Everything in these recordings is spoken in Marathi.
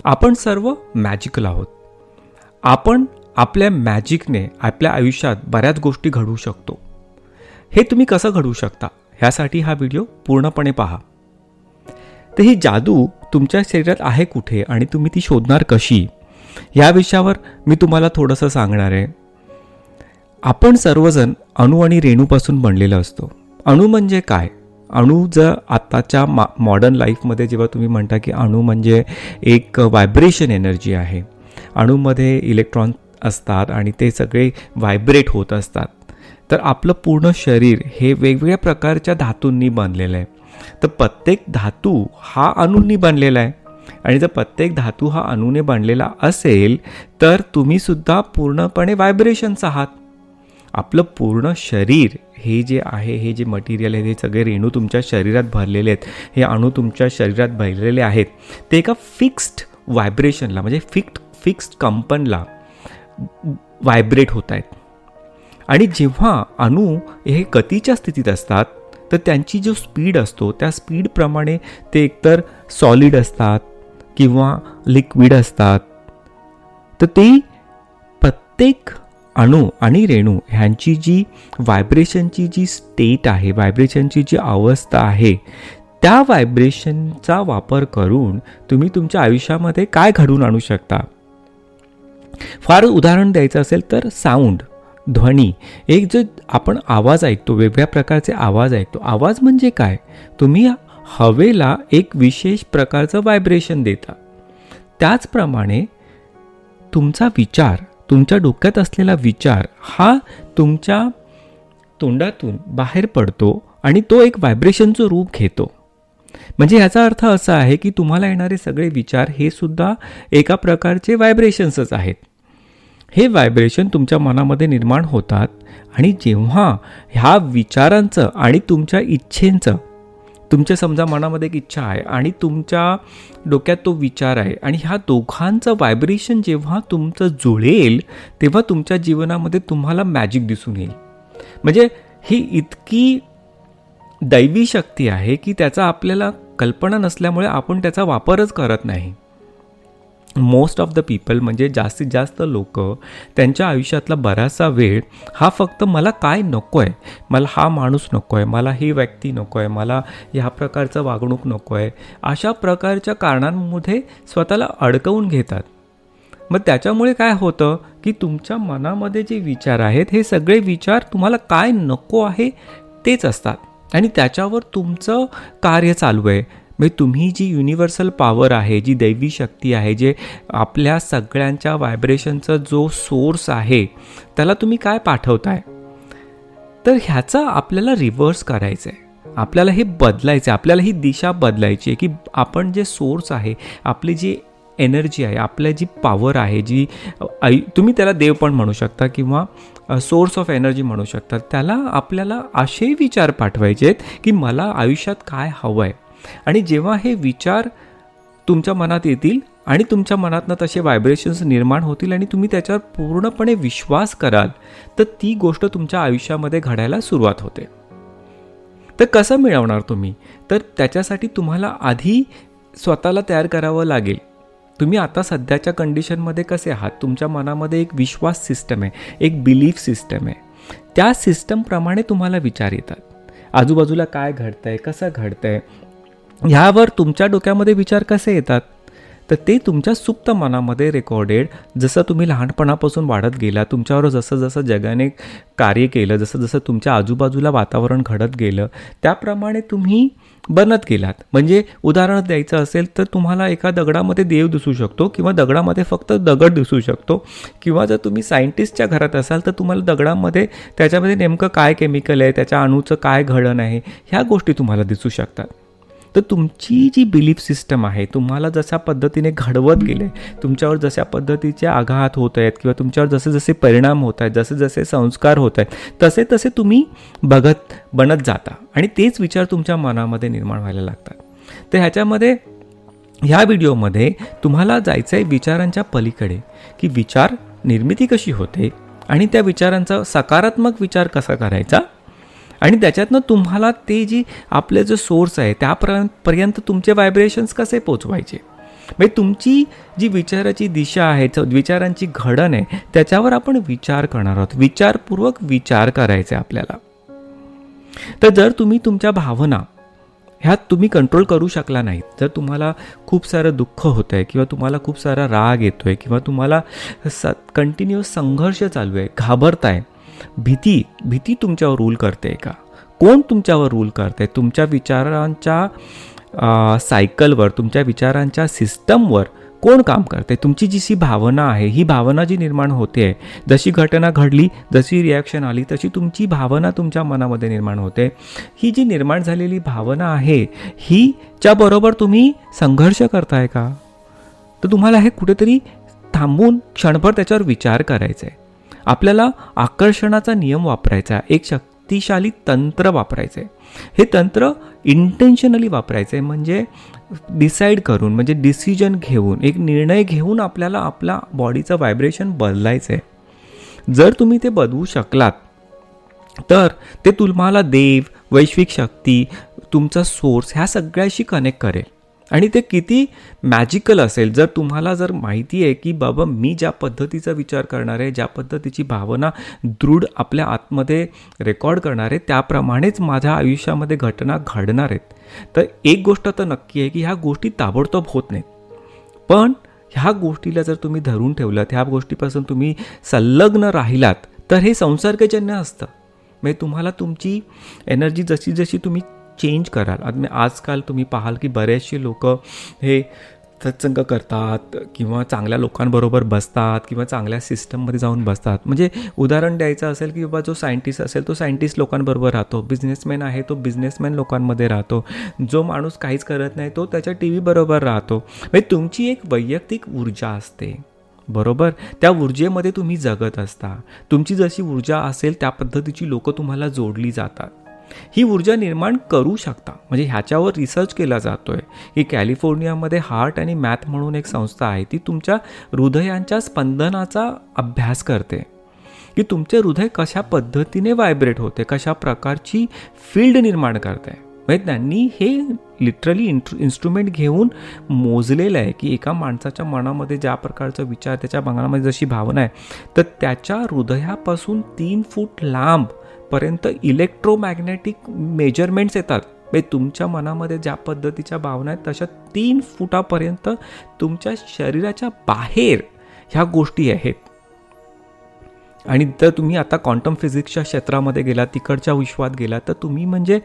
आपण सर्व मॅजिकल आहोत. आपण आपल्या मॅजिकने आपल्या आयुष्यात बऱ्याच गोष्टी घडवू शकतो. हे तुम्ही कसं घडवू शकता ह्यासाठी हा व्हिडिओ पूर्णपणे पहा. तर ही जादू तुमच्या शरीरात आहे कुठे आणि तुम्ही ती शोधणार कशी, या विषयावर मी तुम्हाला थोडंसं सांगणार आहे. आपण सर्वजण अणू आणि रेणूपासून बनलेलं असतो. अणू म्हणजे काय? अणू जर आत्ताच्या मॉडर्न लाईफमध्ये जेव्हा तुम्ही म्हणता की अणू म्हणजे एक व्हायब्रेशन एनर्जी आहे, अणूमध्ये इलेक्ट्रॉन असतात आणि ते सगळे व्हायब्रेट होत असतात. तर आपलं पूर्ण शरीर हे वेगवेगळ्या प्रकारच्या धातूंनी बनलेलं आहे. तर प्रत्येक धातू हा अणूंनी बनलेला आहे आणि जर प्रत्येक धातू हा अणूने बनलेला असेल तर तुम्हीसुद्धा पूर्णपणे व्हायब्रेशन्स आहात. आपलं पूर्ण शरीर हे जे आहे, हे जे मटेरियल आहे, हे सगळे रेणू तुमच्या शरीरात भरलेले आहेत, हे अणू तुमच्या शरीरात भरलेले आहेत, ते एका फिक्स्ड व्हायब्रेशनला म्हणजे फिक्स्ड कंपनला व्हायब्रेट होत आहेत. आणि जेव्हा अणू हे गतीच्या स्थितीत असतात तर त्यांची जो स्पीड असतो त्या स्पीडप्रमाणे ते एकतर सॉलिड असतात किंवा लिक्विड असतात. तर ते प्रत्येक अणू आणि रेणू ह्यांची जी व्हायब्रेशनची जी स्टेट आहे, व्हायब्रेशनची जी अवस्था आहे, त्या व्हायब्रेशनचा वापर करून तुम्ही तुमच्या आयुष्यामध्ये काय घडवून आणू शकता. फार उदाहरण द्यायचं असेल तर साऊंड, ध्वनी, एक जो आपण आवाज ऐकतो, वेगवेगळ्या प्रकारचे आवाज ऐकतो. आवाज म्हणजे काय? तुम्ही हवेला एक विशेष प्रकारचं व्हायब्रेशन देता. त्याचप्रमाणे तुमचा विचार, तुमच्या डोक्यात असलेला विचार हा तुमच्या तोंडातून बाहेर पडतो आणि तो एक व्हायब्रेशनचं रूप घेतो. म्हणजे याचा अर्थ असा आहे की तुम्हाला येणारे सगळे विचार हे सुद्धा एका प्रकारचे व्हायब्रेशन्सच आहेत. हे व्हायब्रेशन तुमच्या मनामध्ये निर्माण होतात आणि जेव्हा ह्या विचारांचं आणि तुमच्या इच्छेंचं, तुमच्या समजा मनामध्ये एक इच्छा आहे आणि तुमच्या डोक्यात तो विचार आहे आणि ह्या दोघांचं व्हायब्रेशन जेव्हा तुमचं जुळेल तेव्हा तुमच्या जीवनामध्ये तुम्हाला मॅजिक दिसून येईल. म्हणजे ही इतकी दैवी शक्ती आहे की त्याचा आपल्याला कल्पना नसल्यामुळे आपण त्याचा वापरच करत नाही. मोस्ट ऑफ द पीपल म्हणजे जास्तीत जास्त लोक त्यांच्या आयुष्यातला बराचसा वेळ हा फक्त मला काय नको आहे, मला हा माणूस नको आहे, मला ही व्यक्ती नको आहे, मला ह्या प्रकारचं वागणूक नको आहे, अशा प्रकारच्या कारणांमध्ये स्वतःला अडकवून घेतात. मग त्याच्यामुळे काय होतं की तुमच्या मनामध्ये जे विचार आहेत हे सगळे विचार तुम्हाला काय नको आहे तेच असतात आणि त्याच्यावर तुमचं कार्य चालू आहे. म्हणजे तुम्ही जी युनिव्हर्सल पॉवर आहे, जी दैवी शक्ती आहे, जे आपल्या सगळ्यांच्या व्हायब्रेशनचा जो सोर्स आहे त्याला तुम्ही काय पाठवताय, तर ह्याचा आपल्याला रिव्हर्स करायचं आहे, आपल्याला हे बदलायचं आहे, आपल्याला ही दिशा बदलायची आहे की आपण जे सोर्स आहे, आपली जी एनर्जी आहे, आपल्या जी पॉवर आहे, जी तुम्ही त्याला देव पण म्हणू शकता किंवा सोर्स ऑफ एनर्जी म्हणू शकता, त्याला आपल्याला असे विचार पाठवायचे आहेत की मला आयुष्यात काय हवं आहे. आणि जेव्हा हे विचार तुमच्या मनात येतील आणि तुमच्या मनातनं तसे व्हायब्रेशन्स निर्माण होतील आणि तुम्ही त्याच्यावर पूर्णपणे विश्वास कराल तर ती गोष्ट तुमच्या आयुष्यामध्ये घडायला सुरुवात होते. तर कसं मिळवणार तुम्ही? तर त्याच्यासाठी तुम्हाला आधी स्वतःला तयार करावं लागेल. तुम्ही आता सध्याच्या कंडिशनमध्ये कसे आहात, तुमच्या मनामध्ये एक विश्वास सिस्टम आहे, एक बिलीफ सिस्टम आहे. त्या सिस्टमप्रमाणे तुम्हाला विचार येतात. आजूबाजूला काय घडतंय, कसं घडतंय, ह्यावर तुमच्या डोक्यामध्ये विचार कसे येतात, तर ते तुमच्या सुप्त मनामध्ये रेकॉर्डेड, जसं तुम्ही लहानपणापासून वाढत गेला, तुमच्यावर जसं जसं जगाने कार्य केलं, जसं जसं तुमच्या आजूबाजूला वातावरण घडत गेलं त्याप्रमाणे तुम्ही बनत गेलात. म्हणजे उदाहरण द्यायचं असेल तर तुम्हाला एका दगडामध्ये देव दिसू शकतो किंवा दगडामध्ये फक्त दगड दिसू शकतो किंवा जर तुम्ही सायंटिस्टच्या घरात असाल तर तुम्हाला दगडामध्ये त्याच्यामध्ये नेमकं काय केमिकल आहे, त्याच्या अणूचं काय घडण आहे, ह्या गोष्टी तुम्हाला दिसू शकतात. तर तुमची जी बिलीफ सिस्टम आहे, तुम्हाला जशा पद्धतीने घडवत गेले, तुमच्यावर जशा पद्धतीचे आघात होत आहेत किंवा तुमच्यावर जसे जसे परिणाम होत आहेत, जसे जसे संस्कार होत आहेत, तसे तसे तुम्ही बनत जाता आणि तेच विचार तुमच्या मनामध्ये निर्माण व्हायला लागतात. तर ह्या व्हिडिओमध्ये तुम्हाला जायचं आहे विचारांच्या पलीकडे, की विचार निर्मिती कशी होते आणि त्या विचारांचा सकारात्मक विचार कसा करायचा आणि त्याच्यातनं तुम्हाला ते जी आपले जो सोर्स आहे त्यापर्यंत तुमचे व्हायब्रेशन्स कसे पोचवायचे. म्हणजे तुमची जी विचाराची दिशा आहे, विचारांची घडण आहे, त्याच्यावर आपण विचार करणार आहोत. विचारपूर्वक विचार करायचे आपल्याला. तर जर तुम्ही तुमच्या भावना ह्यात तुम्ही कंट्रोल करू शकला नाहीत, जर तुम्हाला खूप सारं दुःख होतं आहे किंवा तुम्हाला खूप सारा राग येतो आहे किंवा तुम्हाला कंटिन्युअस संघर्ष चालू आहे, घाबरताय, भीती तुमच्यावर रूल करते का? कोण तुमच्यावर रूल करते? तुमच्या विचारांच्या सायकलवर, तुमच्या विचारांच्या सिस्टमवर कोण काम करते? तुमची जी भावना आहे, ही भावना जी निर्माण होते आहे, जशी घटना घडली, जशी रिॲक्शन आली, तशी तुमची भावना तुमच्या मनामध्ये निर्माण होते. ही जी निर्माण झालेली भावना आहे, हीच्या बरोबर तुम्ही संघर्ष करताय का? तर तुम्हाला हे कुठेतरी थांबून क्षणभर त्याच्यावर विचार करायचा आहे. आपल्याला आकर्षणाचा नियम वापरायचा, एक शक्तिशाली तंत्र वापरायचं आहे. हे तंत्र इंटेन्शनली वापरायचं आहे, म्हणजे डिसाईड करून, म्हणजे डिसिजन घेऊन, एक निर्णय घेऊन आपल्याला आपला बॉडीचं व्हायब्रेशन बदलायचं आहे. जर तुम्ही ते बदलू शकलात तर ते तुम्हाला देव, वैश्विक शक्ती, तुमचा सोर्स ह्या सगळ्याशी कनेक्ट करेल. आणि ते किती मॅजिकल असेल जर तुम्हाला जर माहिती आहे की बाबा मी ज्या पद्धतीचा विचार करणार आहे, ज्या पद्धतीची भावना दृढ आपल्या आतमध्ये रेकॉर्ड करणार आहे, त्याप्रमाणेच माझ्या आयुष्यामध्ये घटना घडणार आहेत. तर एक गोष्ट तर नक्की आहे की ह्या गोष्टी ताबडतोब होत नाहीत, पण ह्या गोष्टीला जर तुम्ही धरून ठेवलात, ह्या गोष्टीपासून तुम्ही संलग्न राहिलात, तर हे संसर्गजन्य असतं. म्हणजे तुम्हाला तुमची एनर्जी जशी जशी तुम्ही चेंज कराल. आजकाल तुम्ही पाहाल की बरेचसे लोक हे सत्संग करतात किंवा चांगल्या लोकांबरोबर बसतात किंवा चांगल्या सिस्टममध्ये जाऊन बसतात. म्हणजे उदाहरण द्यायचं असेल की बाबा जो सायंटिस्ट असेल तो सायंटिस्ट लोकांबरोबर राहतो, बिझनेसमॅन आहे तो बिझनेसमॅन लोकांमध्ये राहतो, जो माणूस काहीच करत नाही तो त्याच्या टी व्ही बरोबर राहतो. म्हणजे तुमची एक वैयक्तिक ऊर्जा असते, बरोबर? त्या ऊर्जेमध्ये तुम्ही जगत असता. तुमची जशी ऊर्जा असेल त्या पद्धतीची लोकं तुम्हाला जोडली जातात. ही ऊर्जा निर्माण करू शकता. म्हणजे ह्याच्यावर रिसर्च केला जातो आहे की कॅलिफोर्नियामध्ये हार्ट आणि मॅथ म्हणून एक संस्था आहे, ती तुमच्या हृदयांच्या स्पंदनाचा अभ्यास करते की तुमचे हृदय कशा पद्धतीने व्हायब्रेट होते, कशा प्रकारची फील्ड निर्माण करते. म्हणजे त्यांनी हे लिटरली इन्स्ट्रुमेंट घेऊन मोजलेलं आहे की एका माणसाच्या मनामध्ये ज्या प्रकारचा विचार, त्याच्या मनामध्ये जशी भावना आहे, तर त्याच्या हृदयापासून 3 फूट लांब पर्यंत इलेक्ट्रोमॅग्नेटिक मेजरमेंट्स येतात. म्हणजे तुमच्या मनामध्ये ज्या पद्धतीच्या भावना आहेत तशा 3 फुटापर्यंत तुमच्या शरीराच्या बाहेर ह्या गोष्टी आहेत. आणि जर तुम्ही आता क्वांटम फिजिक्सच्या क्षेत्रामध्ये गेलात, तिकडच्या विश्वात गेलात, तर तुम्ही म्हणजे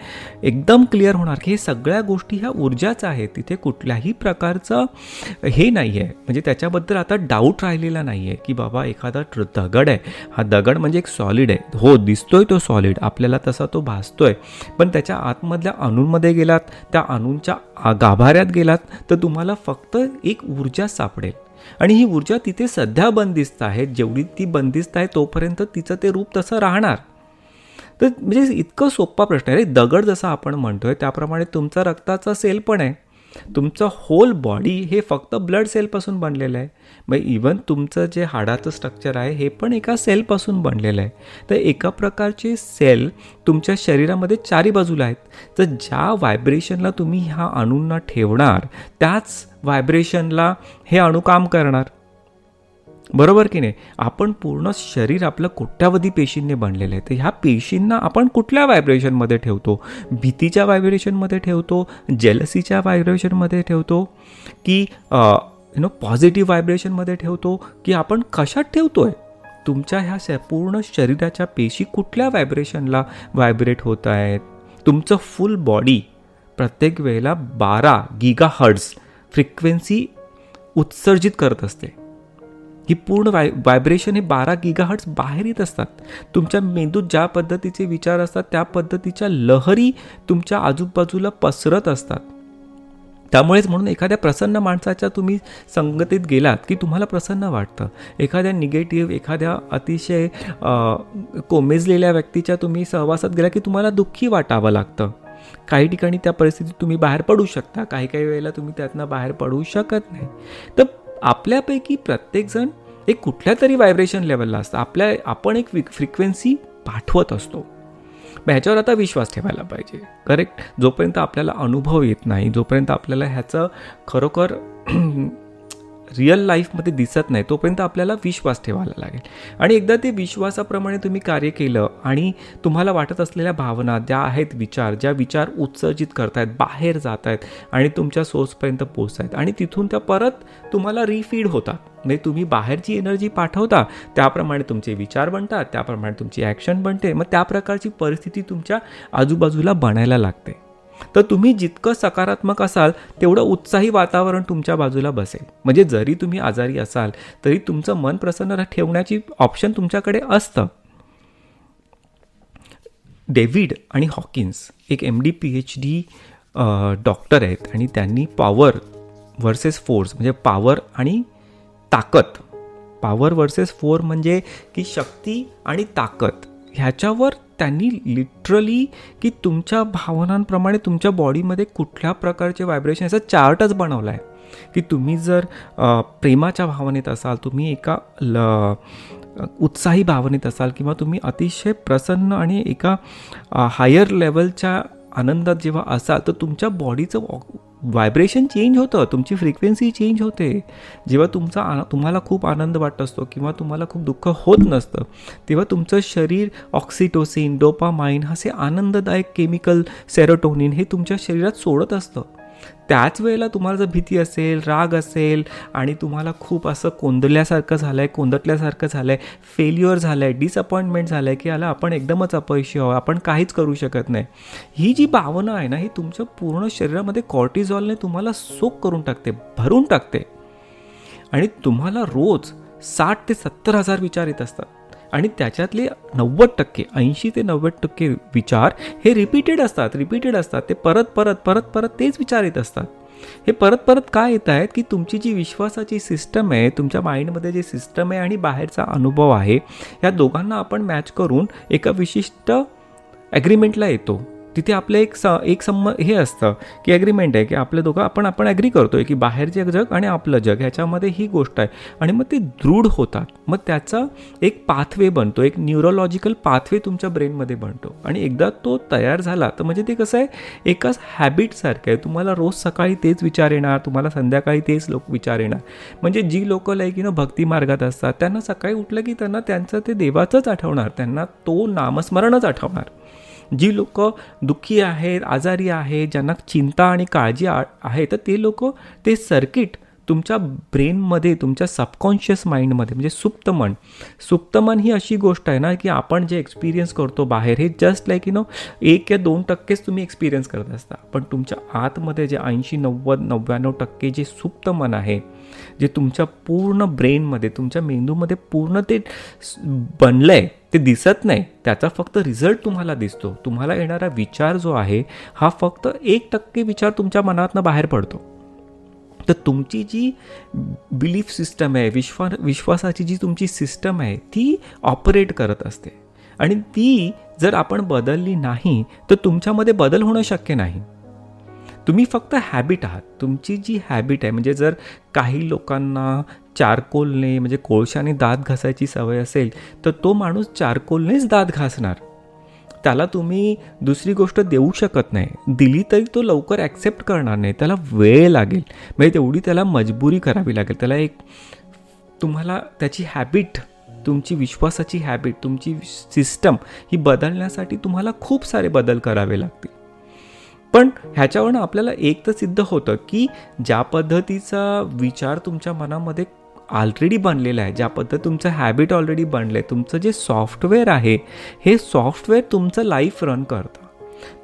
एकदम क्लिअर होणार की हे सगळ्या गोष्टी ह्या ऊर्जाच आहेत. तिथे कुठल्याही प्रकारचं हे नाही आहे, म्हणजे त्याच्याबद्दल आता डाऊट राहिलेला नाही आहे की बाबा एखादा दगड आहे, हा दगड म्हणजे एक सॉलिड आहे, हो दिसतोय तो सॉलिड, आपल्याला तसा तो भासतोय, पण त्याच्या आतमधल्या अणूंमध्ये गेलात, त्या अणूंच्या गाभाऱ्यात गेलात, तर तुम्हाला फक्त एक ऊर्जा सापडेल. आणि ही ऊर्जा तिथे सध्या बंदिस्त आहे. जेवढी ती बंदिस्त आहे तोपर्यंत तिचं ते रूप तसं राहणार. तर म्हणजे इतकं सोपा प्रश्न आहे. दगड जसं आपण म्हणतोय त्याप्रमाणे तुमचा रक्ताचा सेल पण आहे. तुमचं होल बॉडी हे फक्त ब्लड सेलपासून बनलेलं आहे. मग इवन तुमचं जे हाडाचं स्ट्रक्चर आहे हे पण एका सेलपासून बनलेलं आहे. तर एका प्रकारचे सेल तुमच्या शरीरामध्ये चारी बाजूला आहेत. तर ज्या व्हायब्रेशनला तुम्ही ह्या अणूंना ठेवणार त्याच व्हायब्रेशनला हे अणू काम करणार, बरोबर की नाही? आपण पूर्ण शरीर आपलं कोट्यावधी पेशींनी बनलेलं आहे. तर ह्या पेशींना आपण कुठल्या व्हायब्रेशनमध्ये ठेवतो? भीतीच्या व्हायब्रेशनमध्ये ठेवतो, जेलसीच्या व्हायब्रेशनमध्ये ठेवतो, की पॉझिटिव्ह व्हायब्रेशनमध्ये ठेवतो, की आपण कशात ठेवतोय? तुमच्या ह्या पूर्ण शरीराच्या पेशी कुठल्या व्हायब्रेशनला व्हायब्रेट होत आहेत? तुमचं फुल बॉडी प्रत्येक वेळेला 12 गीगाहर्ट्झ फ्रिक्वेन्सी उत्सर्जित करत असते. ही पूर्ण व्हायब्रेशन हे 12 गीगाहर्ट्झ बाहेर येत असतात. तुमच्या मेंदूत ज्या पद्धतीचे विचार असतात त्या पद्धतीच्या लहरी तुमच्या आजूबाजूला पसरत असतात. त्यामुळेच म्हणून एखाद्या प्रसन्न माणसाच्या तुम्ही संगतीत गेलात की तुम्हाला प्रसन्न वाटतं. एखाद्या निगेटिव्ह, एखाद्या अतिशय कोमेजलेल्या व्यक्तीच्या तुम्ही सहवासात गेला की तुम्हाला दुःखी वाटावं लागतं. काही ठिकाणी त्या परिस्थितीत तुम्ही बाहेर पडू शकता, काही काही वेळेला तुम्ही त्यातनं बाहेर पडू शकत नाही. तर आपल्यापैकी प्रत्येकजण एक कुठल्या तरी व्हायब्रेशन लेवलला असतं. आपण एक फ्रिक्वेन्सी पाठवत असतो. मग ह्याच्यावर आता विश्वास ठेवायला पाहिजे. करेक्ट. जोपर्यंत आपल्याला अनुभव येत नाही, जोपर्यंत आपल्याला ह्याचं खरोखर रिअल लाईफमध्ये दिसत नाही, तोपर्यंत आपल्याला विश्वास ठेवायला लागेल. आणि एकदा ते विश्वासाप्रमाणे तुम्ही कार्य केलं आणि तुम्हाला वाटत असलेल्या भावना ज्या आहेत, ज्या विचार उत्सर्जित करतायत, बाहेर जात आहेत आणि तुमच्या सोर्सपर्यंत पोचत आहेत आणि तिथून त्या परत तुम्हाला रिफीड होतात. म्हणजे तुम्ही बाहेरची एनर्जी पाठवता, त्याप्रमाणे तुमचे विचार बनतात, त्याप्रमाणे तुमची ॲक्शन बनते. मग त्या प्रकारची परिस्थिती तुमच्या आजूबाजूला बनायला लागते. तर तुम्ही जितकं सकारात्मक असाल तेवढं उत्साही वातावरण तुमच्या बाजूला बसेल. म्हणजे जरी तुम्ही आजारी असाल तरी तुमचं मन प्रसन्न ठेवण्याची ऑप्शन तुमच्याकडे असतं. डेव्हिड आणि हॉकिन्स एक MD PhD डॉक्टर आहेत आणि त्यांनी पॉवर वर्सेस फोर्स म्हणजे पॉवर आणि ताकद, पॉवर वर्सेस फोर्स म्हणजे की शक्ती आणि ताकद, ह्याच्यावर त्यांनी लिटरली की तुमच्या भावनांप्रमाणे तुमच्या बॉडीमध्ये कुठल्या प्रकारचे व्हायब्रेशन याचा चार्टच बनवला आहे. की तुम्ही जर प्रेमाच्या भावनेत असाल, तुम्ही एका उत्साही भावनेत असाल किंवा तुम्ही अतिशय प्रसन्न आणि एका हायर लेवलच्या आनंदात जेव्हा असाल तर तुमच्या बॉडीचं व्हायब्रेशन चेंज होतं, तुमची फ्रिक्वेन्सी चेंज होते. जेव्हा तुम्हाला खूप आनंद वाटत असतो किंवा तुम्हाला खूप दुःख होत नसतं तेव्हा तुमचं शरीर ऑक्सिटोसिन, डोपामाइन असे आनंददायक केमिकल, सेरोटोनिन हे तुमच्या शरीरात सोडत असतं. त्याच वेळेला तुम्हाला जर भीती असेल, राग असेल आणि तुम्हाला खूप असं कोंदटल्यासारखं झालं आहे, फेल्युअर झालं आहे, डिसअपॉइंटमेंट झालं आहे की याला आपण एकदमच अपयशी आहोत, आपण काहीच करू शकत नाही, ही जी भावना आहे ना, ही तुमच्या पूर्ण शरीरामध्ये कॉर्टिझॉलने तुम्हाला सोक करून टाकते, भरून टाकते. आणि तुम्हाला रोज 60 ते 70 हजार विचार येत असतात आणि त्याच्यातले 90%, 80 ते 90% विचार हे रिपीटेड असतात. ते परत तेच विचार येत असतात. हे परत काय येत आहेत की तुमची जी विश्वासाची सिस्टम आहे, तुमच्या माइंडमध्ये जे सिस्टम आहे आणि बाहेरचा अनुभव आहे, या दोघांना आपण मॅच करून एका विशिष्ट ॲग्रीमेंटला येतो. तिथे आपलं हे असतं की ॲग्रीमेंट आहे की आपलं दोघं आपण ॲग्री करतो आहे की बाहेरचे जग आणि आपलं जग ह्याच्यामध्ये ही गोष्ट आहे आणि मग ते दृढ होतात. मग त्याचा एक पाथवे बनतो, एक न्यूरोलॉजिकल पाथवे तुमच्या ब्रेनमध्ये बनतो आणि एकदा तो तयार झाला तर म्हणजे ते कसं आहे, एकाच हॅबिटसारखं आहे. तुम्हाला रोज सकाळी तेच विचार येणार, तुम्हाला संध्याकाळी तेच विचार येणार. म्हणजे जी लोकं भक्ती मार्गात असतात त्यांना सकाळी उठलं की त्यांना त्यांचं ते देवाचंच आठवणार, त्यांना तो नामस्मरणच आठवणार. जी लोक दुःखी आहेत, आजारी आहेत, ज्यांना चिंता आणि काळजी आहे, तर ते लोक ते सर्किट तुमच्या ब्रेनमध्ये, तुमच्या सबकॉन्शियस माइंडमध्ये म्हणजे सुप्तमन ही अशी गोष्ट आहे ना की आपण जे एक्सपिरियन्स करतो बाहेर हे जस्ट लाईक 1 या 2% तुम्ही एक्सपिरियन्स करत असता. पण तुमच्या आतमध्ये जे 80-90-99% जे सुप्तमन आहे, जे तुमच्या पूर्ण ब्रेनमध्ये, तुमच्या मेंदूमध्ये पूर्ण ते बनलं आहे, ते दिसत नाही, त्याचा फक्त रिझल्ट तुम्हाला दिसतो. तुम्हाला येणारा विचार जो आहे हा फक्त 1% विचार तुमच्या मनातनं बाहेर पडतो. तर तुमची जी बिलीफ सिस्टम आहे, विश्वासाची जी तुमची सिस्टम आहे ती ऑपरेट करत असते आणि ती जर आपण बदलली नाही तर तुमच्यामध्ये बदल होणं शक्य नाही. तुम्ही फक्त हॅबिट आहात. तुमची जी हॅबिट आहे, म्हणजे जर काही लोकांना चारकोलने म्हणजे कोळशाने दात घासायची सवय असेल तर तो माणूस चारकोलनेच दात घासणार. त्याला तुम्ही दुसरी गोष्ट देऊ शकत नाही. दिली तरी तो लवकर ॲक्सेप्ट करणार नाही, त्याला वेळ लागेल. म्हणजे तेवढी त्याला मजबुरी करावी लागेल. त्याला तुम्हाला त्याची हॅबिट, तुमची विश्वासाची हॅबिट, तुमची सिस्टम ही बदलण्यासाठी तुम्हाला खूप सारे बदल करावे लागतील. पण ह्याच्यावरून आपल्याला एक तर सिद्ध होतं की ज्या पद्धतीचा विचार तुमच्या मनामध्ये ऑलरेडी बनलेला आहे, ज्या पद्धत तुमचं हॅबिट ऑलरेडी बनलं आहे, तुमचं जे सॉफ्टवेअर आहे हे सॉफ्टवेअर तुमचं लाईफ रन करतं.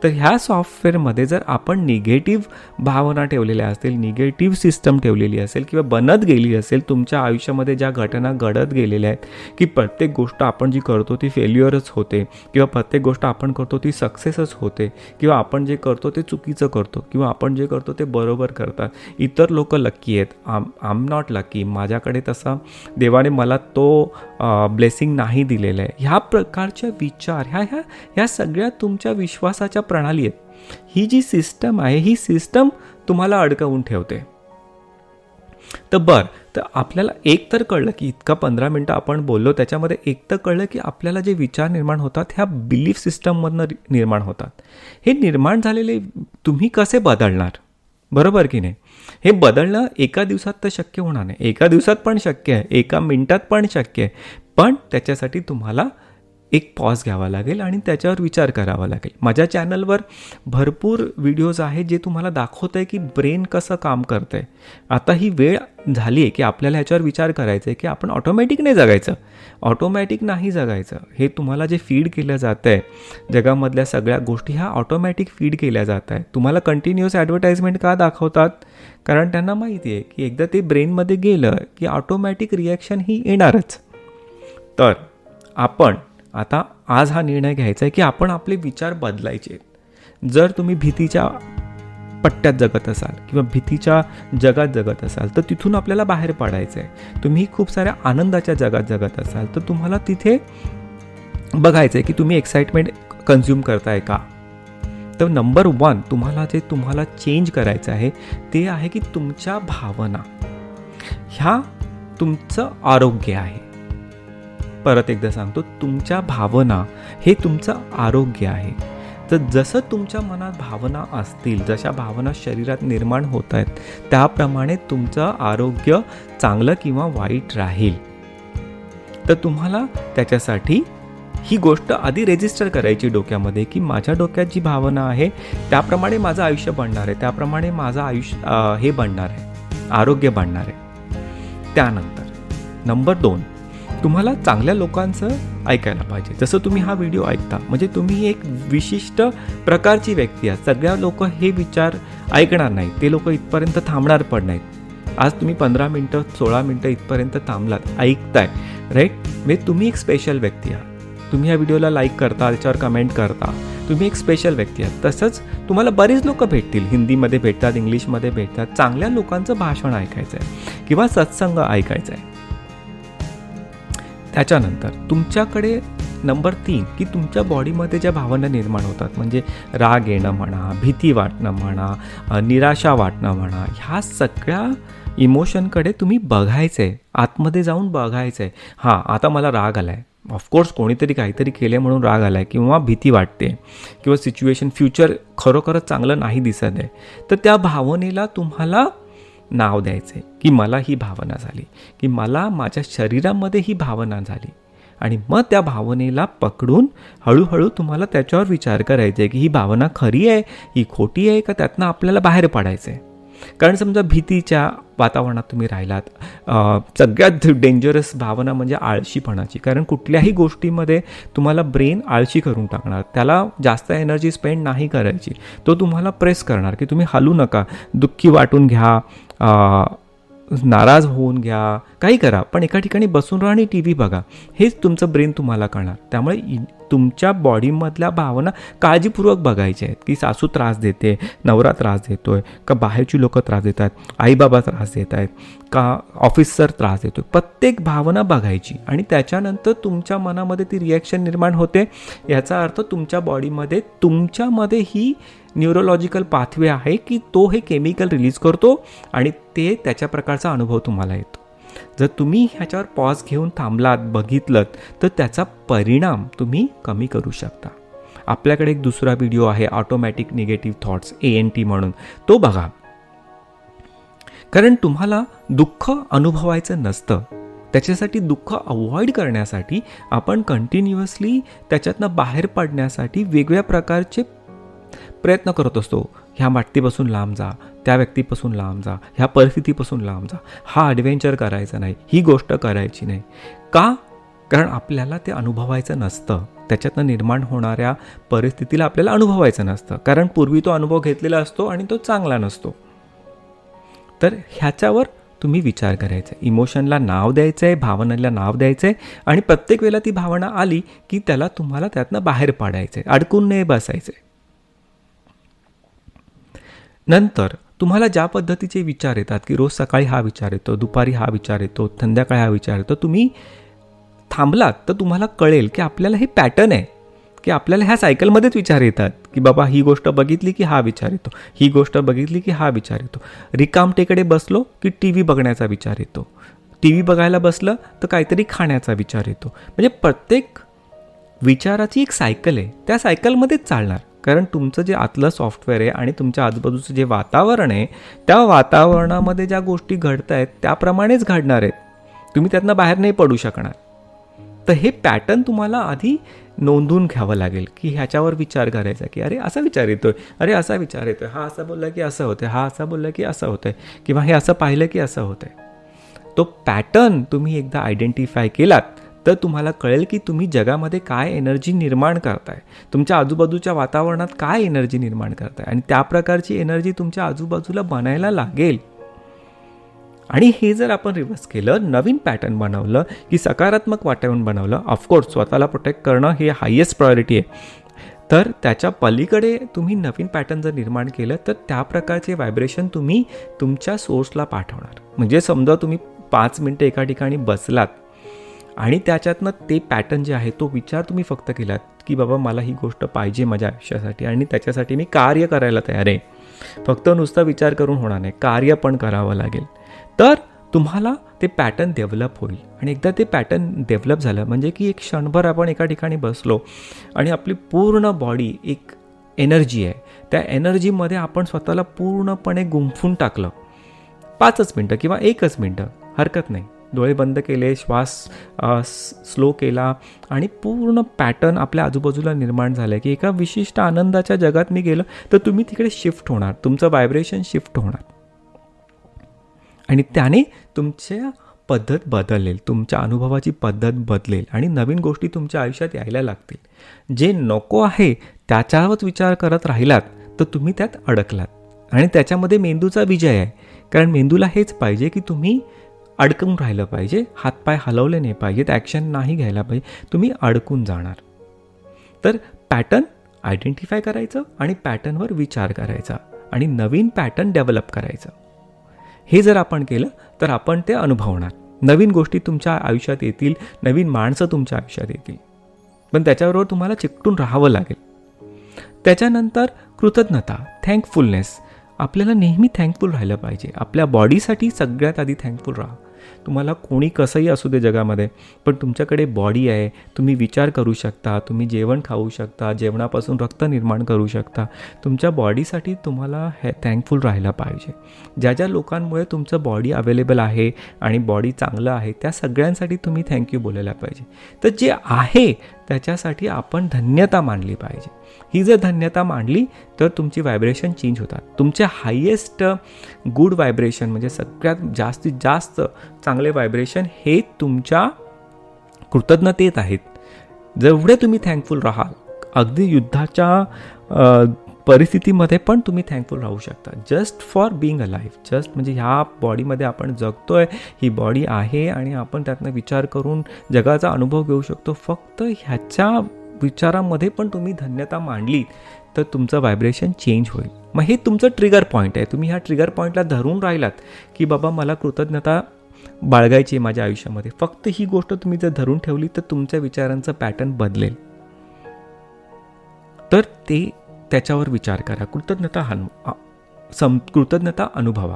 तर ह्या सॉफ्टवेअरमध्ये जर आपण निगेटिव्ह भावना ठेवलेल्या असतील, निगेटिव्ह सिस्टम ठेवलेली असेल किंवा बनत गेली असेल, तुमच्या आयुष्यामध्ये ज्या घटना घडत गेलेल्या आहेत की प्रत्येक गोष्ट आपण जी करतो ती फेल्युअरच होते किंवा प्रत्येक गोष्ट आपण करतो ती सक्सेसच होते किंवा आपण जे करतो ते चुकीचं करतो किंवा आपण जे करतो ते बरोबर करतात, इतर लोक लक्की आहेत, आय एम नॉट लकी, माझ्याकडे तसा देवाने मला तो ब्लेसिंग नाही दिलेलं आहे, ह्या प्रकारच्या विचार ह्या सगळ्या तुमच्या विश्वासाच्या प्रणाली आहेत. ही जी सिस्टम आहे ही सिस्टम तुम्हाला अडकवून ठेवते. तर तर आपल्याला एक तर कळलं की इतका 15 मिनटं आपण बोललो, त्याच्यामध्ये एक तर कळलं की आपल्याला जे विचार निर्माण होतात ह्या बिलीफ सिस्टममधनं निर्माण होतात. हे निर्माण झालेले तुम्ही कसे बदलणार, बरोबर की नाही? हे बदलणं एका दिवसात तर शक्य होणार नाही. एका दिवसात पण शक्य आहे, एका मिनिटात पण शक्य आहे, पण त्याच्यासाठी तुम्हाला एक पॉज घ्यावा लागेल आणि त्याच्यावर विचार करावा लागेल. माझ्या चॅनलवर भरपूर व्हिडिओज आहेत जे तुम्हाला दाखवत आहे की ब्रेन कसं काम करतं आहे. आता ही वेळ झाली आहे की आपल्याला ह्याच्यावर विचार करायचा आहे की आपण ऑटोमॅटिक नाही जगायचं, ऑटोमॅटिक नाही जगायचं. हे तुम्हाला जे फीड केलं जातं आहे जगामधल्या सगळ्या गोष्टी ह्या ऑटोमॅटिक फीड केल्या जात आहेत. तुम्हाला कंटिन्युअस ॲडव्हर्टाइजमेंट का दाखवतात? कारण त्यांना माहिती आहे की एकदा ते ब्रेनमध्ये गेलं की ऑटोमॅटिक रिॲक्शन ही येणारच. तर आपण आता आज हा निर्णय घ्यायचा आहे की आपण आपले विचार बदलायचे आहेत. जर तुम्ही भीतीच्या पट्ट्यात जगत असाल किंवा भीतीच्या जगात जगत असाल तर तिथून आपल्याला बाहेर पडायचं आहे. तुम्ही खूप साऱ्या आनंदाच्या जगात जगत असाल तर तुम्हाला तिथे बघायचं आहे की तुम्ही एक्साइटमेंट कन्झ्युम करताय का. तर नंबर 1 तुम्हाला चेंज करायचं आहे ते आहे की तुमच्या भावना ह्या तुमचं आरोग्य आहे. परत एकदा सांगतो, तुमच्या भावना हे तुमचं आरोग्य आहे. तर जसं तुमच्या मनात भावना असतील, जशा भावना शरीरात निर्माण होत आहेत, त्याप्रमाणे तुमचं आरोग्य चांगलं किंवा वाईट राहील. तर तुम्हाला त्याच्यासाठी ही गोष्ट आधी रेजिस्टर करायची डोक्यामध्ये की माझ्या डोक्यात जी भावना आहे त्याप्रमाणे माझं आयुष्य बनणार आहे, त्याप्रमाणे माझं आयुष्य हे बनणार आहे, आरोग्य बनणार आहे. त्यानंतर नंबर 2, तुम्हाला चांगल्या लोकांचं ऐकायला पाहिजे. जसं तुम्ही हा व्हिडिओ ऐकता म्हणजे तुम्ही एक विशिष्ट प्रकारची व्यक्ती आहात. सगळ्या लोक हे विचार ऐकणार नाहीत, ते लोक इथपर्यंत थांबणार पण नाहीत. आज तुम्ही 15 मिनटं 16 मिनटं इथपर्यंत थांबलात, ऐकताय, राईट? म्हणजे तुम्ही एक स्पेशल व्यक्ती आहात. तुम्ही या व्हिडिओला लाईक करता, त्याच्यावर कमेंट करता, तुम्ही एक स्पेशल व्यक्ती आहात. तसंच तुम्हाला बरेच लोक भेटतील, हिंदीमध्ये भेटतात, इंग्लिशमध्ये भेटतात. चांगल्या लोकांचं भाषण ऐकायचं आहे किंवा सत्संग ऐकायचा आहे. त्याच्यानंतर तुमच्याकडे नंबर 3 की तुमच्या बॉडीमध्ये ज्या भावना निर्माण होतात, म्हणजे राग येणं म्हणा, भीती वाटणं म्हणा, निराशा वाटणं म्हणा, ह्या सगळ्या इमोशनकडे तुम्ही बघायचं आहे, आतमध्ये जाऊन बघायचं आहे. हां, आता मला राग आला आहे, ऑफकोर्स कोणीतरी काहीतरी केले म्हणून राग आला आहे किंवा भीती वाटते किंवा सिच्युएशन फ्युचर खरोखरच चांगलं नाही दिसत आहे. तर त्या भावनेला तुम्हाला नाव द्यायचं आहे की मला ही भावना झाली, की मला माझ्या शरीरामध्ये ही भावना झाली. आणि मग त्या भावनेला पकडून हळूहळू तुम्हाला त्याच्यावर विचार करायचा आहे की ही भावना खरी आहे, ही खोटी आहे, का त्यातनं आपल्याला बाहेर पडायचं आहे. कारण समजा भीतीच्या वातावरणात तुम्ही राहिलात, सगळ्यात डेंजरस भावना म्हणजे आळशीपणाची. कारण कुठल्याही गोष्टीमध्ये तुम्हाला ब्रेन आळशी करून टाकणार, त्याला जास्त एनर्जी स्पेंड नाही करायची, तो तुम्हाला प्रेस करणार की तुम्ही हलू नका, दुःखी वाटून घ्या, नाराज होऊन घ्या, काही करा, पण एका ठिकाणी बसून राहा आणि टी व्ही बघा, हेच तुमचं ब्रेन तुम्हाला कळणार. त्यामुळे तुमच्या बॉडीमधल्या भावना काळजीपूर्वक बघायच्या आहेत की सासू त्रास देते, नवरा त्रास देतोय का, बाहेरची लोकं त्रास देत आहेत, आईबाबा त्रास देत आहेत का, ऑफिसर त्रास देतोय. प्रत्येक भावना बघायची आणि त्याच्यानंतर तुमच्या मनामध्ये ती रिॲक्शन निर्माण होते. याचा अर्थ तुमच्या बॉडीमध्ये तुमच्यामध्ये ही न्यूरोलॉजिकल पाथवे आहे की तो हे केमिकल रिलीज करतो आणि ते त्याच्या प्रकारचा अनुभव तुम्हाला येतो. जर तुम्ही ह्याच्यावर पॉज घेऊन थांबलात, बघितलं, तर त्याचा परिणाम तुम्ही कमी करू शकता. आपल्याकडे एक दुसरा व्हिडिओ आहे ऑटोमॅटिक निगेटिव्ह थॉट्स, ANT म्हणून, तो बघा. कारण तुम्हाला दुःख अनुभवायचं नसतं, त्याच्यासाठी दुःख अवॉइड करण्यासाठी आपण कंटिन्युअसली त्याच्यातनं बाहेर पडण्यासाठी वेगवेगळ्या प्रकारचे प्रयत्न करत असतो. ह्या व्यक्तीपासून लांब जा, त्या व्यक्तीपासून लांब जा, ह्या परिस्थितीपासून लांब जा, हा ॲडव्हेंचर करायचा नाही, ही गोष्ट करायची नाही. का? कारण आपल्याला ते अनुभवायचं नसतं, त्याच्यातनं निर्माण होणाऱ्या परिस्थितीला आपल्याला अनुभवायचं नसतं. कारण पूर्वी तो अनुभव घेतलेला असतो आणि तो चांगला नसतो. तर ह्याच्यावर तुम्ही विचार करायचा आहे, इमोशनला नाव द्यायचं आहे, भावनेला नाव द्यायचं आहे आणि प्रत्येक वेळेला ती भावना आली की त्याला तुम्हाला त्यातनं बाहेर पाडायचं आहे, अडकून नाही बसायचं आहे. नंतर तुम्हाला ज्या पद्धतीचे विचार येतात की रोज सकाळी हा विचार येतो, दुपारी हा विचार येतो, संध्याकाळी हा विचार येतो, तुम्ही थांबलात तर तुम्हाला कळेल की आपल्याला हे पॅटर्न आहे की आपल्याला ह्या सायकलमध्येच विचार येतात की बाबा ही गोष्ट बघितली की हा विचार येतो, ही गोष्ट बघितली की हा विचार येतो. रिकामटेकडे बसलो की टी व्ही बघण्याचा विचार येतो, टी व्ही बघायला बसलं तर काहीतरी खाण्याचा विचार येतो. म्हणजे प्रत्येक विचाराची एक सायकल आहे, त्या सायकलमध्येच चालणार. कारण तुमचं जे आतलं सॉफ्टवेअर आहे आणि तुमच्या आजूबाजूचं जे वातावरण आहे, त्या वातावरणामध्ये ज्या गोष्टी घडत आहेत त्याप्रमाणेच घडणार आहेत. तुम्ही त्यातनं बाहेर नाही पडू शकणार. तर हे पॅटर्न तुम्हाला आधी नोंदवून घ्यावं लागेल की ह्याच्यावर विचार करायचा की अरे असा विचार येतोय, अरे असा विचार येतोय, हा असा बोलला की असं होतंय, हा असा बोलला की असं होतंय, किंवा हे असं पाहिलं की असं होतंय. तो पॅटर्न तुम्ही एकदा आयडेंटिफाय केलात तर तुम्हाला कळेल की तुम्ही जगामध्ये काय एनर्जी निर्माण करताय, तुमच्या आजूबाजूच्या वातावरणात काय एनर्जी निर्माण करताय, आणि त्या प्रकारची एनर्जी तुमच्या आजूबाजूला बनायला लागेल. आणि हे जर आपण रिव्हर्स केलं, नवीन पॅटर्न बनवलं की सकारात्मक वातावरण बनवलं, ऑफकोर्स स्वतःला प्रोटेक्ट करणं हे हायेस्ट प्रायोरिटी आहे, तर त्याच्या पलीकडे तुम्ही नवीन पॅटर्न जर निर्माण केलं तर त्या प्रकारचे व्हायब्रेशन तुम्ही तुमच्या सोर्सला पाठवणार. म्हणजे समजा तुम्ही 5 मिनटं एका ठिकाणी बसलात आणि त्याच्यातनं ते पॅटर्न जे आहे तो विचार तुम्ही फक्त केलात की बाबा मला ही गोष्ट पाहिजे माझ्या आयुष्यासाठी आणि त्याच्यासाठी मी कार्य करायला तयार आहे. फक्त नुसता विचार करून होणार नाही, कार्य पण करावं लागेल. तर तुम्हाला ते पॅटर्न डेव्हलप होईल. आणि एकदा ते पॅटर्न डेव्हलप झालं म्हणजे की एक क्षणभर आपण एका ठिकाणी बसलो आणि आपली पूर्ण बॉडी एक एनर्जी आहे, त्या एनर्जीमध्ये आपण स्वतःला पूर्णपणे गुंफून टाकलं. 5 मिनटं किंवा 1 मिनटं हरकत नाही, डोळे बंद केले, श्वास स्लो केला आणि पूर्ण पॅटर्न आपल्या आजूबाजूला निर्माण झालं की एका विशिष्ट आनंदाच्या जगात मी गेलो तर तुम्ही तिकडे शिफ्ट होणार, तुमचं व्हायब्रेशन शिफ्ट होणार आणि त्याने तुमच्या पद्धत बदलेल, तुमच्या अनुभवाची पद्धत बदलेल आणि नवीन गोष्टी तुमच्या आयुष्यात यायला लागतील. जे नको आहे त्याच्यावरच विचार करत राहिलात तर तुम्ही त्यात अडकलात आणि त्याच्यामध्ये मेंदूचा विजय आहे. कारण मेंदूला हेच पाहिजे की तुम्ही अडकून राहिलं पाहिजे, हातपाय हलवले नाही पाहिजेत, ॲक्शन नाही घ्यायला पाहिजे, तुम्ही अडकून जाणार. तर पॅटर्न आयडेंटिफाय करायचं आणि पॅटर्नवर विचार करायचा आणि नवीन पॅटर्न डेव्हलप करायचं. हे जर आपण केलं तर आपण ते अनुभवणार. नवीन गोष्टी तुमच्या आयुष्यात येतील, नवीन माणसं तुमच्या आयुष्यात येतील, पण त्याच्याबरोबर तुम्हाला चिकटून राहावं लागेल. त्याच्यानंतर कृतज्ञता, थँकफुलनेस. आपल्याला नेहमी थँकफुल राहिलं पाहिजे. आपल्या बॉडीसाठी सगळ्यात आधी थँकफुल राहा. तुम्हाला कोणी कसंही असू दे जगामध्ये, पण तुमच्याकडे बॉडी आहे, तुम्ही विचार करू शकता, तुम्ही जेवण खाऊ शकता, जेवणापासून रक्त निर्माण करू शकता. तुमच्या बॉडीसाठी तुम्हाला थँकफुल राहायला पाहिजे. ज्या ज्या लोकांमुळे तुमचं बॉडी अवेलेबल आहे आणि बॉडी चांगलं आहे त्या सगळ्यांसाठी तुम्ही थँक्यू बोलायला पाहिजे. तर जे आहे त्याच्यासाठी आपण धन्यता मानली पाहिजे. ही जर धन्यता मांडली तर तुमची व्हायब्रेशन चेंज होतात. तुमचे हायेस्ट गुड व्हायब्रेशन म्हणजे सगळ्यात जास्तीत जास्त चांगले व्हायब्रेशन हे तुमच्या कृतज्ञतेत आहेत. जेवढे तुम्ही थँकफुल राहाल, अगदी युद्धाच्या परिस्थितीमध्ये पण तुम्ही थँकफुल राहू शकता. Just for being alive, just म्हणजे ह्या बॉडीमध्ये आपण जगतोय, ही बॉडी आहे आणि आपण त्यातनं विचार करून जगाचा अनुभव घेऊ शकतो. फक्त ह्याच्या विचारामध्ये पण तुम्ही धन्यता मांडली तर तुमचं व्हायब्रेशन चेंज होईल. मग हे तुमचं ट्रिगर पॉईंट आहे. तुम्ही ह्या ट्रिगर पॉईंटला धरून राहिलात की बाबा मला कृतज्ञता बाळगायची आहे माझ्या आयुष्यामध्ये, फक्त ही गोष्ट तुम्ही जर धरून ठेवली तर तुमच्या विचारांचं पॅटर्न बदलेल. तर ते त्याच्यावर विचार करा. कृतज्ञता अनुभवा.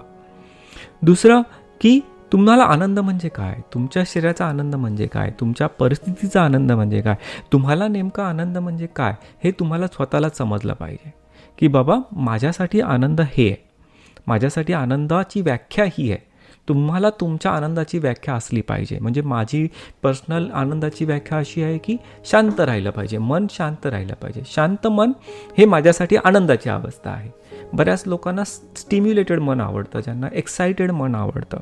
दुसरं की तुम्हाला आनंद म्हणजे काय, तुमच्या शरीराचा आनंद म्हणजे काय, तुमच्या परिस्थितीचा आनंद म्हणजे काय, तुम्हाला नेमका आनंद म्हणजे काय हे तुम्हाला स्वतःला समजलं पाहिजे. की बाबा माझ्यासाठी आनंद हे आहे, माझ्यासाठी आनंदाची व्याख्या ही आहे. तुम्हाला तुमच्या आनंदाची व्याख्या असली पाहिजे. म्हणजे माझी पर्सनल आनंदाची व्याख्या अशी आहे की शांत राहिलं पाहिजे, मन शांत राहिलं पाहिजे. शांत मन हे माझ्यासाठी आनंदाची अवस्था आहे. बऱ्याच लोकांना स्टिम्युलेटेड मन आवडतं, ज्यांना एक्सायटेड मन आवडतं.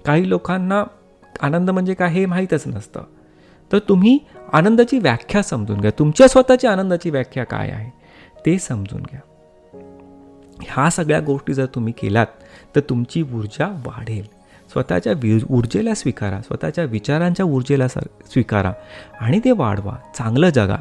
काही लोकांना आनंद म्हणजे काय हे माहीतच नसतं. तर तुम्ही आनंदाची व्याख्या समजून घ्या. तुमच्या स्वतःची आनंदाची व्याख्या काय आहे ते समजून घ्या. ह्या सगळ्या गोष्टी जर तुम्ही केलात तर तुमची ऊर्जा वाढेल. स्वतःच्या ऊर्जेला स्वीकारा, स्वतःच्या विचारांच्या ऊर्जेला स्वीकारा आणि ते वाढवा, चांगलं जगा.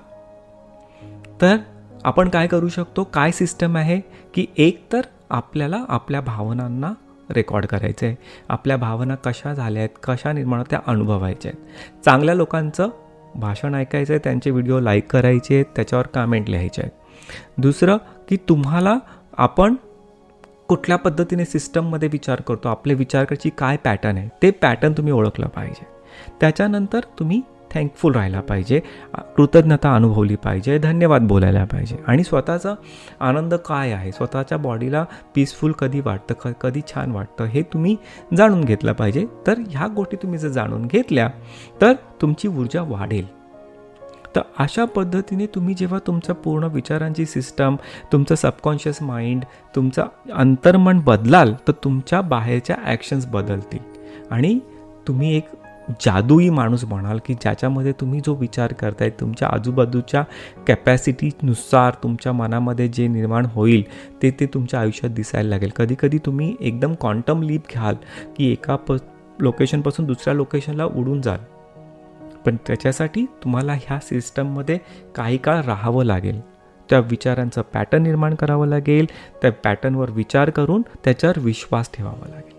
तर आपण काय करू शकतो, काय सिस्टम आहे की एक तर आपल्याला आपल्या भावनांना रेकॉर्ड करायचं आहे. आपल्या भावना कशा झाल्या आहेत, कशा निर्माण त्या अनुभवायच्या आहेत. चांगल्या लोकांचं भाषण ऐकायचं आहे, त्यांचे व्हिडिओ लाईक करायचे आहेत, त्याच्यावर कमेंट लिहायचे आहेत. दुसरं की तुम्हाला आपण कुठल्या पद्धतीने सिस्टममध्ये विचार करतो, आपले विचार करायची काय पॅटर्न आहे, ते पॅटर्न तुम्ही ओळखलं पाहिजे. त्याच्यानंतर तुम्ही थँकफुल राहायला पाहिजे, कृतज्ञता अनुभवली पाहिजे, धन्यवाद बोलायला पाहिजे. आणि स्वतःचा आनंद काय आहे, स्वतःच्या बॉडीला पीसफुल कधी वाटतं, कधी छान वाटतं, हे तुम्ही जाणून घेतलं पाहिजे. तर ह्या गोष्टी तुम्ही जर जाणून घेतल्या तर तुमची ऊर्जा वाढेल. तर अशा पद्धतीने तुम्ही जेव्हा तुमच्या पूर्ण विचारांची सिस्टम, तुमचं सबकॉन्शियस माइंड, तुमचं अंतर्मन बदलाल तर तुमच्या बाहेरच्या ॲक्शन्स बदलतील आणि तुम्ही एक जादुई माणूस बनाल की ज्याच्यामध्ये तुम्ही जो विचार करताय तुमच्या आजूबाजूच्या कॅपॅसिटीनुसार तुमच्या मनामध्ये जे निर्माण होईल ते तुमच्या आयुष्यात दिसायला लागेल. कधीकधी तुम्ही एकदम क्वांटम लीप घ्याल की एका लोकेशनपासून दुसऱ्या लोकेशनला उडून जाल, पण त्याच्यासाठी तुम्हाला ह्या सिस्टममध्ये काही काळ राहावं लागेल. त्या विचारांचं पॅटर्न निर्माण करावं लागेल, त्या पॅटर्नवर विचार करून त्याच्यावर विश्वास ठेवावा लागेल.